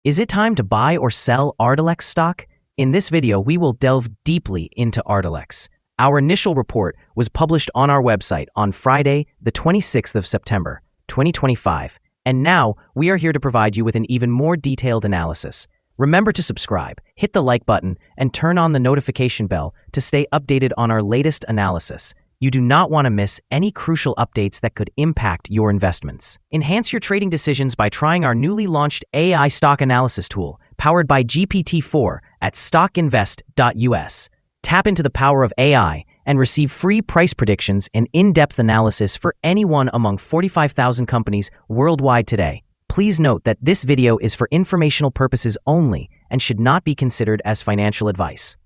Is it time to buy or sell Ardelyx stock? In this video, we will delve deeply into Ardelyx. Our initial report was published on our website on Friday, the 26th of September, 2025, and now we are here to provide you with an even more detailed analysis. Remember to subscribe, hit the like button, and turn on the notification bell to stay updated on our latest analysis. You do not want to miss any crucial updates that could impact your investments. Enhance your trading decisions by trying our newly launched AI stock analysis tool, powered by GPT-4 at StockInvest.us. Tap into the power of AI and receive free price predictions and in-depth analysis for any one among 45,000 companies worldwide today. Please note that this video is for informational purposes only and should not be considered as financial advice.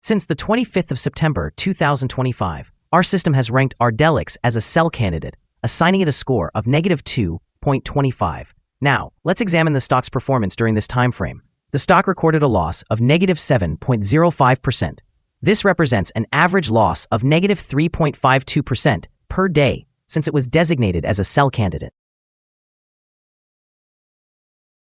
Since the 25th of September 2025, our system has ranked Ardelyx as a sell candidate, assigning it a score of -2.25. Now, let's examine the stock's performance during this time frame. The stock recorded a loss of -7.05%. This represents an average loss of -3.52% per day since it was designated as a sell candidate.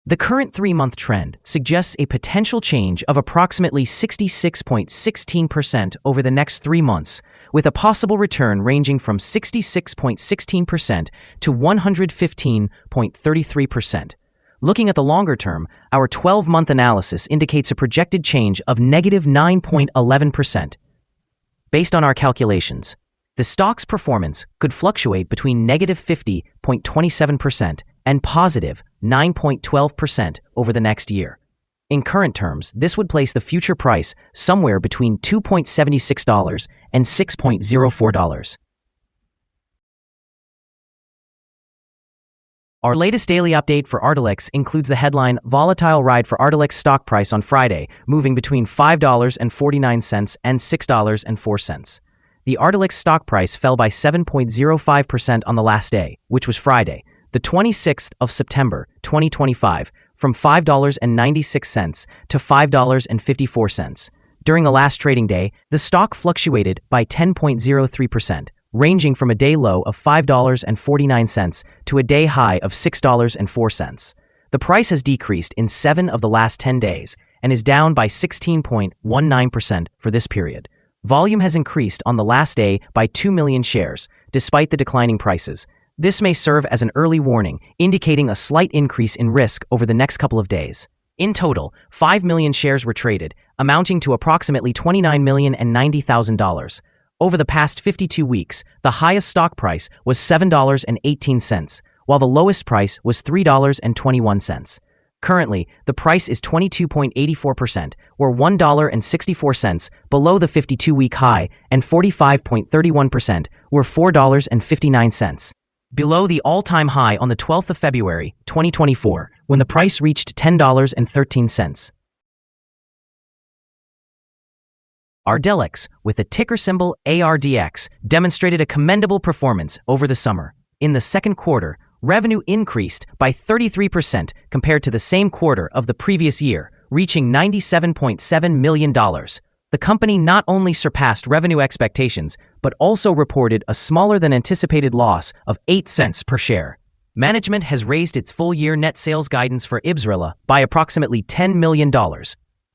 The current 3-month trend suggests a potential change of approximately 66.16% over the next 3 months, with a possible return ranging from 66.16% to 115.33%. Looking at the longer term, our 12-month analysis indicates a projected change of -9.11%. Based on our calculations, the stock's performance could fluctuate between -50.27% and +9.12% over the next year. In current terms, this would place the future price somewhere between $2.76 and $6.04. Our latest daily update for Ardelyx includes the headline "Volatile Ride for Ardelyx Stock Price on Friday, moving between $5.49 and $6.04. The Ardelyx stock price fell by 7.05% on the last day, which was Friday, the 26th of September, 2025, from $5.96 to $5.54. During the last trading day, the stock fluctuated by 10.03%, ranging from a day low of $5.49 to a day high of $6.04. The price has decreased in 7 of the last 10 days and is down by 16.19% for this period. Volume has increased on the last day by 2 million shares, despite the declining prices. This may serve as an early warning, indicating a slight increase in risk over the next couple of days. In total, 5 million shares were traded, amounting to approximately $29,090,000. Over the past 52 weeks, the highest stock price was $7.18, while the lowest price was $3.21. Currently, the price is 22.84%, or $1.64 below the 52-week high, and 45.31%, or $4.59. Below the all-time high on the 12th of February, 2024, when the price reached $10.13. Ardelyx, with the ticker symbol ARDX, demonstrated a commendable performance over the summer. In the second quarter, revenue increased by 33% compared to the same quarter of the previous year, reaching $97.7 million. The company not only surpassed revenue expectations, but also reported a smaller than anticipated loss of 8 cents per share. Management has raised its full-year net sales guidance for Ibsrela by approximately $10 million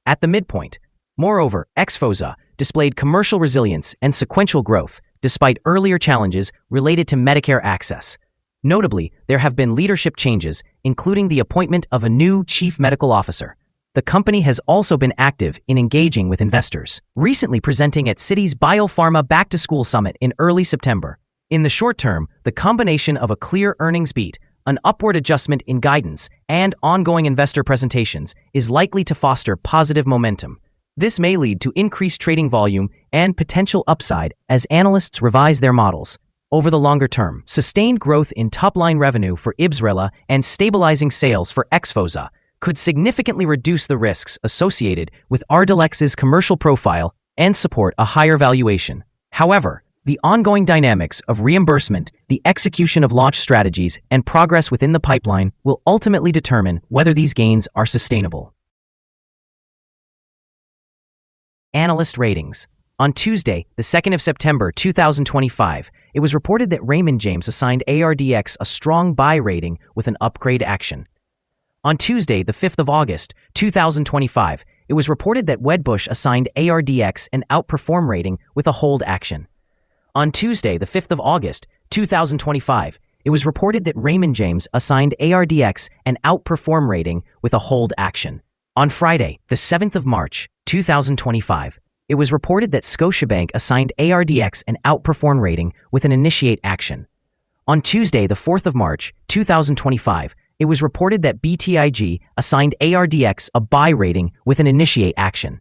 at the midpoint. Moreover, Xphozah displayed commercial resilience and sequential growth despite earlier challenges related to Medicare access. Notably, there have been leadership changes, including the appointment of a new chief medical officer. The company has also been active in engaging with investors, recently presenting at Citi's Biopharma Back to School Summit in early September. In the short term, the combination of a clear earnings beat, an upward adjustment in guidance, and ongoing investor presentations is likely to foster positive momentum. This may lead to increased trading volume and potential upside as analysts revise their models. Over the longer term, sustained growth in top-line revenue for Ibsrela and stabilizing sales for Xphozah could significantly reduce the risks associated with Ardelyx's commercial profile and support a higher valuation. However, the ongoing dynamics of reimbursement, the execution of launch strategies, and progress within the pipeline will ultimately determine whether these gains are sustainable. Analyst ratings. On Tuesday, the 2nd of September 2025, it was reported that Raymond James assigned ARDX a strong buy rating with an upgrade action. On Tuesday, the 5th of August 2025, it was reported that Wedbush assigned ARDX an outperform rating with a hold action. On Tuesday, the 5th of August 2025, it was reported that Raymond James assigned ARDX an outperform rating with a hold action. On Friday, the 7th of March 2025, it was reported that Scotiabank assigned ARDX an outperform rating with an initiate action. On Tuesday, the 4th of March 2025, it was reported that BTIG assigned ARDX a buy rating with an initiate action.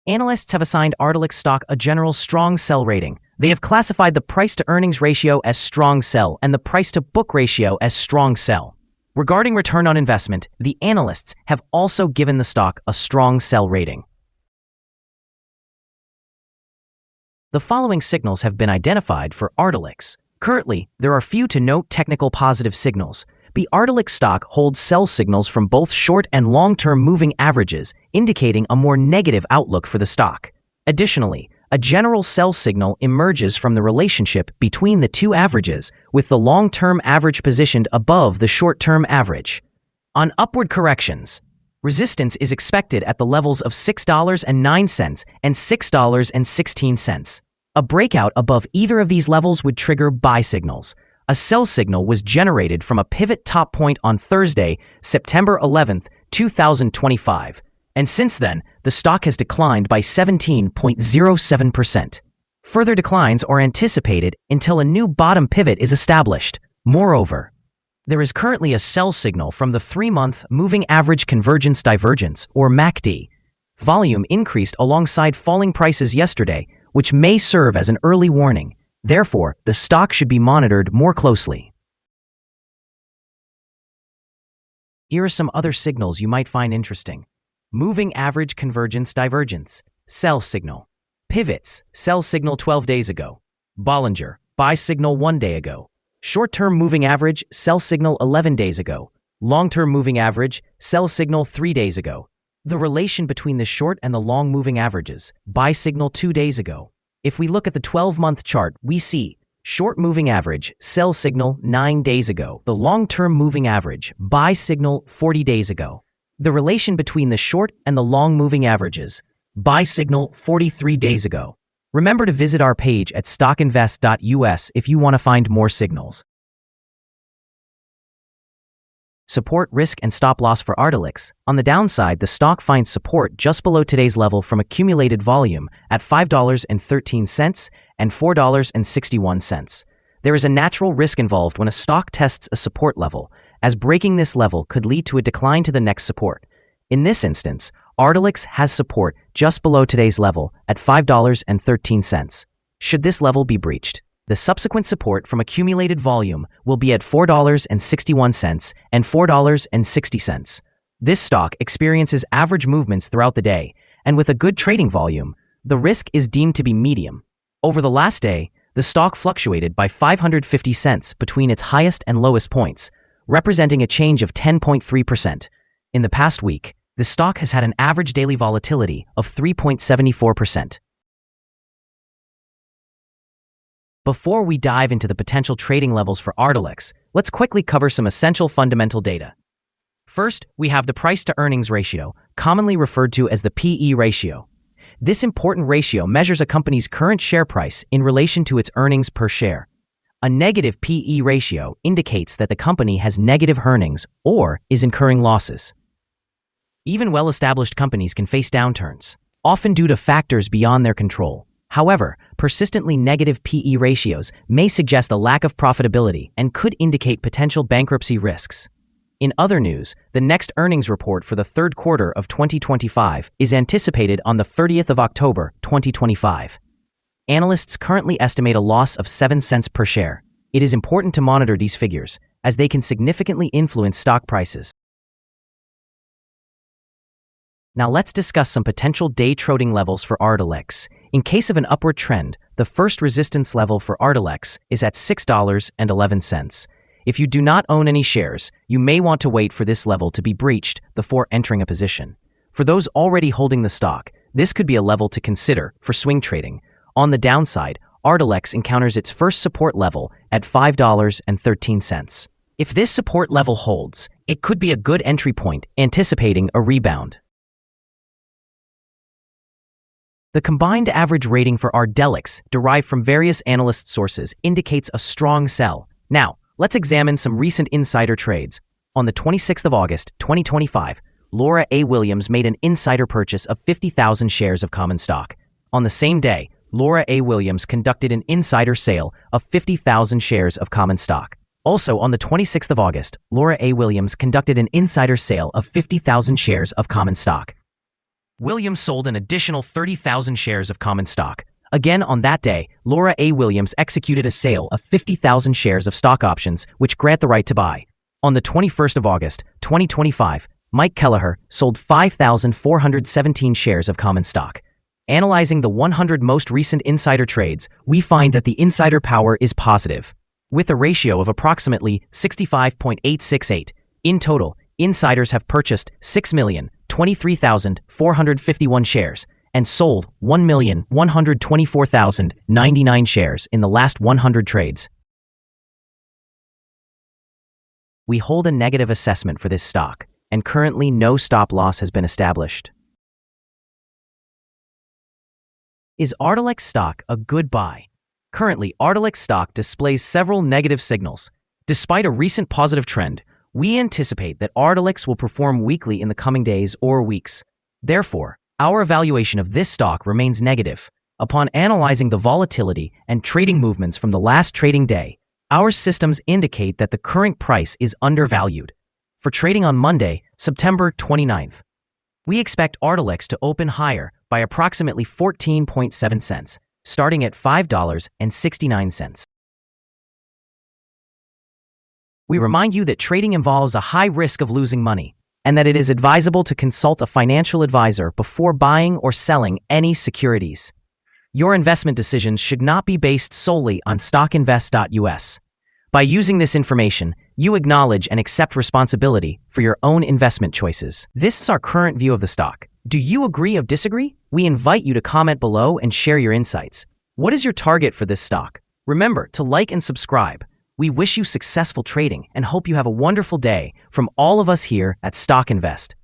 Analysts have assigned Ardelyx stock a general strong sell rating. They have classified the price-to-earnings ratio as strong sell and the price-to-book ratio as strong sell. Regarding return on investment, the analysts have also given the stock a strong sell rating. The following signals have been identified for Ardelyx. Currently, there are few to note technical positive signals. The Ardelyx stock holds sell signals from both short and long-term moving averages, indicating a more negative outlook for the stock. Additionally, a general sell signal emerges from the relationship between the two averages, with the long-term average positioned above the short-term average. On upward corrections, resistance is expected at the levels of $6.09 and $6.16. A breakout above either of these levels would trigger buy signals. A sell signal was generated from a pivot top point on Thursday, September 11, 2025. And since then, the stock has declined by 17.07%. Further declines are anticipated until a new bottom pivot is established. Moreover, there is currently a sell signal from the 3-month Moving Average Convergence Divergence, or MACD. Volume increased alongside falling prices yesterday, which may serve as an early warning. Therefore, the stock should be monitored more closely. Here are some other signals you might find interesting. Moving Average Convergence Divergence, sell signal. Pivots, sell signal 12 days ago. Bollinger, buy signal 1 day ago. Short-term moving average, sell signal 11 days ago. Long-term moving average, sell signal 3 days ago. The relation between the short and the long moving averages, buy signal 2 days ago. If we look at the 12-month chart, we see short moving average, sell signal 9 days ago. The long-term moving average, buy signal 40 days ago. The relation between the short and the long moving averages, buy signal 43 days ago. Remember to visit our page at StockInvest.us if you want to find more signals. Support, risk, and stop loss for Ardelyx. On the downside, the stock finds support just below today's level from accumulated volume at $5.13 and $4.61. There is a natural risk involved when a stock tests a support level, as breaking this level could lead to a decline to the next support. In this instance, Ardelyx has support just below today's level at $5.13. Should this level be breached, the subsequent support from accumulated volume will be at $4.61 and $4.60. This stock experiences average movements throughout the day, and with a good trading volume, the risk is deemed to be medium. Over the last day, the stock fluctuated by 550 cents between its highest and lowest points, representing a change of 10.3%. In the past week, the stock has had an average daily volatility of 3.74%. Before we dive into the potential trading levels for Ardelyx, let's quickly cover some essential fundamental data. First, we have the price-to-earnings ratio, commonly referred to as the PE ratio. This important ratio measures a company's current share price in relation to its earnings per share. A negative PE ratio indicates that the company has negative earnings or is incurring losses. Even well-established companies can face downturns, often due to factors beyond their control. However, persistently negative PE ratios may suggest a lack of profitability and could indicate potential bankruptcy risks. In other news, the next earnings report for the third quarter of 2025 is anticipated on the 30th of October, 2025. Analysts currently estimate a loss of 7 cents per share. It is important to monitor these figures, as they can significantly influence stock prices. Now let's discuss some potential day trading levels for Ardelyx. In case of an upward trend, the first resistance level for Ardelyx is at $6.11. If you do not own any shares, you may want to wait for this level to be breached before entering a position. For those already holding the stock, this could be a level to consider for swing trading. On the downside, Ardelyx encounters its first support level at $5.13. If this support level holds, it could be a good entry point, anticipating a rebound. The combined average rating for Ardelyx, derived from various analyst sources, indicates a strong sell. Now, let's examine some recent insider trades. On the 26th of August, 2025, Laura A. Williams made an insider purchase of 50,000 shares of common stock. On the same day, Laura A. Williams conducted an insider sale of 50,000 shares of common stock. Also, on the 26th of August, Laura A. Williams conducted an insider sale of 50,000 shares of common stock. Williams sold an additional 30,000 shares of common stock. Again, on that day, Laura A. Williams executed a sale of 50,000 shares of stock options, which grant the right to buy. On the 21st of August, 2025, Mike Kelleher sold 5,417 shares of common stock. Analyzing the 100 most recent insider trades, we find that the insider power is positive, with a ratio of approximately 65.868. In total, insiders have purchased 6,023,451 shares and sold 1,124,099 shares in the last 100 trades. We hold a negative assessment for this stock, and currently no stop loss has been established. Is Ardelyx stock a good buy? Currently, Ardelyx stock displays several negative signals. Despite a recent positive trend, we anticipate that Ardelyx will perform weakly in the coming days or weeks. Therefore, our evaluation of this stock remains negative. Upon analyzing the volatility and trading movements from the last trading day, our systems indicate that the current price is undervalued. For trading on Monday, September 29th, we expect Ardelyx to open higher by approximately 14.7 cents, starting at $5.69. We remind you that trading involves a high risk of losing money, and that it is advisable to consult a financial advisor before buying or selling any securities. Your investment decisions should not be based solely on StockInvest.us. By using this information, you acknowledge and accept responsibility for your own investment choices. This is our current view of the stock. Do you agree or disagree? We invite you to comment below and share your insights. What is your target for this stock? Remember to like and subscribe. We wish you successful trading and hope you have a wonderful day from all of us here at StockInvest.